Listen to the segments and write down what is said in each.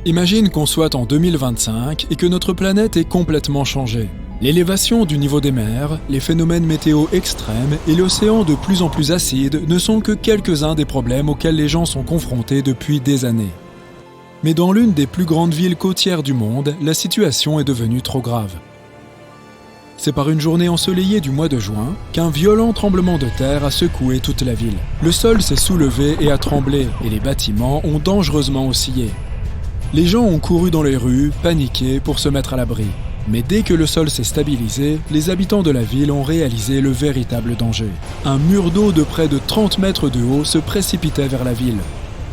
Imagine qu'on soit en 2025 et que notre planète ait complètement changé. L'élévation du niveau des mers, les phénomènes météo extrêmes et l'océan de plus en plus acide ne sont que quelques-uns des problèmes auxquels les gens sont confrontés depuis des années. Mais dans l'une des plus grandes villes côtières du monde, la situation est devenue trop grave. C'est par une journée ensoleillée du mois de juin qu'un violent tremblement de terre a secoué toute la ville. Le sol s'est soulevé et a tremblé, et les bâtiments ont dangereusement oscillé. Les gens ont couru dans les rues, paniqués, pour se mettre à l'abri. Mais dès que le sol s'est stabilisé, les habitants de la ville ont réalisé le véritable danger. Un mur d'eau de près de 30 mètres de haut se précipitait vers la ville,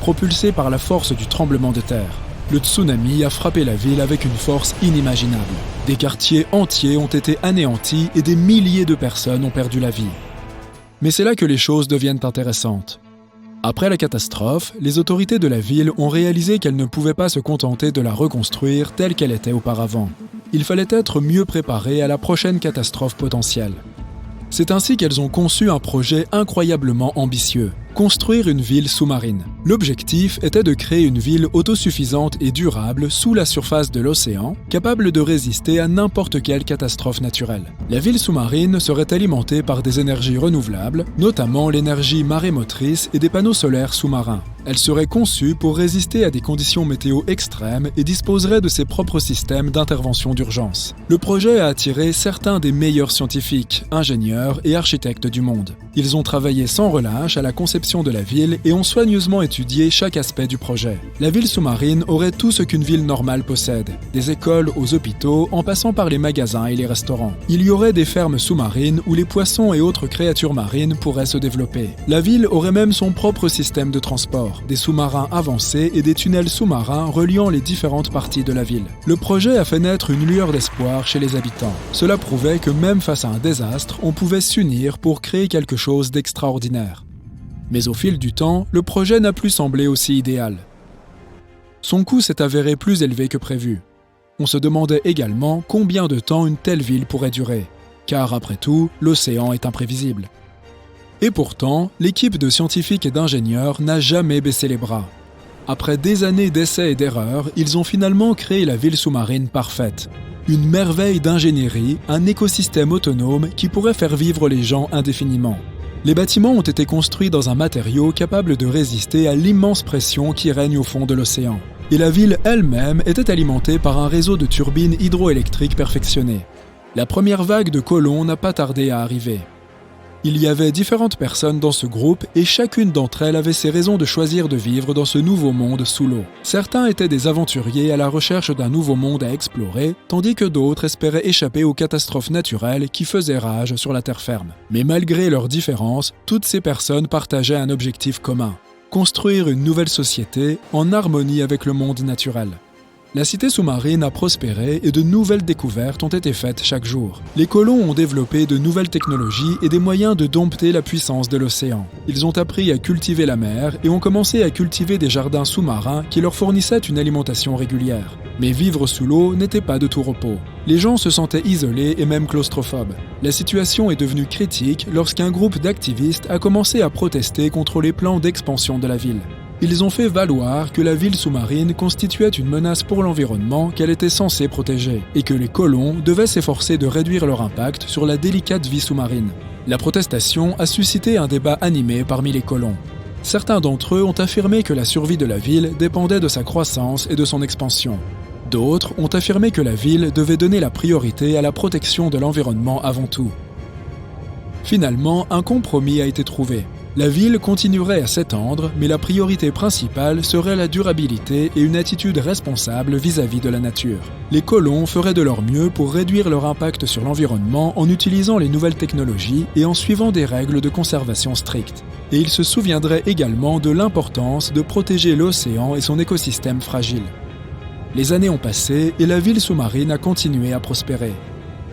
propulsé par la force du tremblement de terre. Le tsunami a frappé la ville avec une force inimaginable. Des quartiers entiers ont été anéantis et des milliers de personnes ont perdu la vie. Mais c'est là que les choses deviennent intéressantes. Après la catastrophe, les autorités de la ville ont réalisé qu'elles ne pouvaient pas se contenter de la reconstruire telle qu'elle était auparavant. Il fallait être mieux préparé à la prochaine catastrophe potentielle. C'est ainsi qu'elles ont conçu un projet incroyablement ambitieux, construire une ville sous-marine. L'objectif était de créer une ville autosuffisante et durable sous la surface de l'océan, capable de résister à n'importe quelle catastrophe naturelle. La ville sous-marine serait alimentée par des énergies renouvelables, notamment l'énergie marémotrice et des panneaux solaires sous-marins. Elle serait conçue pour résister à des conditions météo extrêmes et disposerait de ses propres systèmes d'intervention d'urgence. Le projet a attiré certains des meilleurs scientifiques, ingénieurs et architectes du monde. Ils ont travaillé sans relâche à la conception de la ville et ont soigneusement étudié chaque aspect du projet. La ville sous-marine aurait tout ce qu'une ville normale possède, des écoles aux hôpitaux en passant par les magasins et les restaurants. Il y aurait des fermes sous-marines où les poissons et autres créatures marines pourraient se développer. La ville aurait même son propre système de transport, des sous-marins avancés et des tunnels sous-marins reliant les différentes parties de la ville. Le projet a fait naître une lueur d'espoir chez les habitants. Cela prouvait que même face à un désastre, on pouvait s'unir pour créer quelque chose d'extraordinaire. Mais au fil du temps, le projet n'a plus semblé aussi idéal. Son coût s'est avéré plus élevé que prévu. On se demandait également combien de temps une telle ville pourrait durer, car après tout, l'océan est imprévisible. Et pourtant, l'équipe de scientifiques et d'ingénieurs n'a jamais baissé les bras. Après des années d'essais et d'erreurs, ils ont finalement créé la ville sous-marine parfaite. Une merveille d'ingénierie, un écosystème autonome qui pourrait faire vivre les gens indéfiniment. Les bâtiments ont été construits dans un matériau capable de résister à l'immense pression qui règne au fond de l'océan. Et la ville elle-même était alimentée par un réseau de turbines hydroélectriques perfectionnées. La première vague de colons n'a pas tardé à arriver. Il y avait différentes personnes dans ce groupe et chacune d'entre elles avait ses raisons de choisir de vivre dans ce nouveau monde sous l'eau. Certains étaient des aventuriers à la recherche d'un nouveau monde à explorer, tandis que d'autres espéraient échapper aux catastrophes naturelles qui faisaient rage sur la terre ferme. Mais malgré leurs différences, toutes ces personnes partageaient un objectif commun: construire une nouvelle société en harmonie avec le monde naturel. La cité sous-marine a prospéré et de nouvelles découvertes ont été faites chaque jour. Les colons ont développé de nouvelles technologies et des moyens de dompter la puissance de l'océan. Ils ont appris à cultiver la mer et ont commencé à cultiver des jardins sous-marins qui leur fournissaient une alimentation régulière. Mais vivre sous l'eau n'était pas de tout repos. Les gens se sentaient isolés et même claustrophobes. La situation est devenue critique lorsqu'un groupe d'activistes a commencé à protester contre les plans d'expansion de la ville. Ils ont fait valoir que la ville sous-marine constituait une menace pour l'environnement qu'elle était censée protéger, et que les colons devaient s'efforcer de réduire leur impact sur la délicate vie sous-marine. La protestation a suscité un débat animé parmi les colons. Certains d'entre eux ont affirmé que la survie de la ville dépendait de sa croissance et de son expansion. D'autres ont affirmé que la ville devait donner la priorité à la protection de l'environnement avant tout. Finalement, un compromis a été trouvé. La ville continuerait à s'étendre, mais la priorité principale serait la durabilité et une attitude responsable vis-à-vis de la nature. Les colons feraient de leur mieux pour réduire leur impact sur l'environnement en utilisant les nouvelles technologies et en suivant des règles de conservation strictes. Et ils se souviendraient également de l'importance de protéger l'océan et son écosystème fragile. Les années ont passé et la ville sous-marine a continué à prospérer.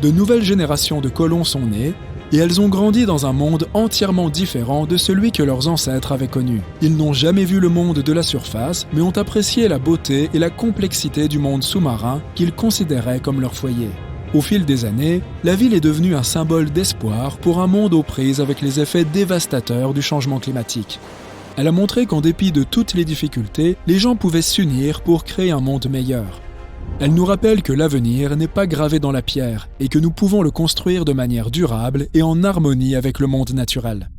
De nouvelles générations de colons sont nées, et elles ont grandi dans un monde entièrement différent de celui que leurs ancêtres avaient connu. Ils n'ont jamais vu le monde de la surface, mais ont apprécié la beauté et la complexité du monde sous-marin qu'ils considéraient comme leur foyer. Au fil des années, la ville est devenue un symbole d'espoir pour un monde aux prises avec les effets dévastateurs du changement climatique. Elle a montré qu'en dépit de toutes les difficultés, les gens pouvaient s'unir pour créer un monde meilleur. Elle nous rappelle que l'avenir n'est pas gravé dans la pierre et que nous pouvons le construire de manière durable et en harmonie avec le monde naturel.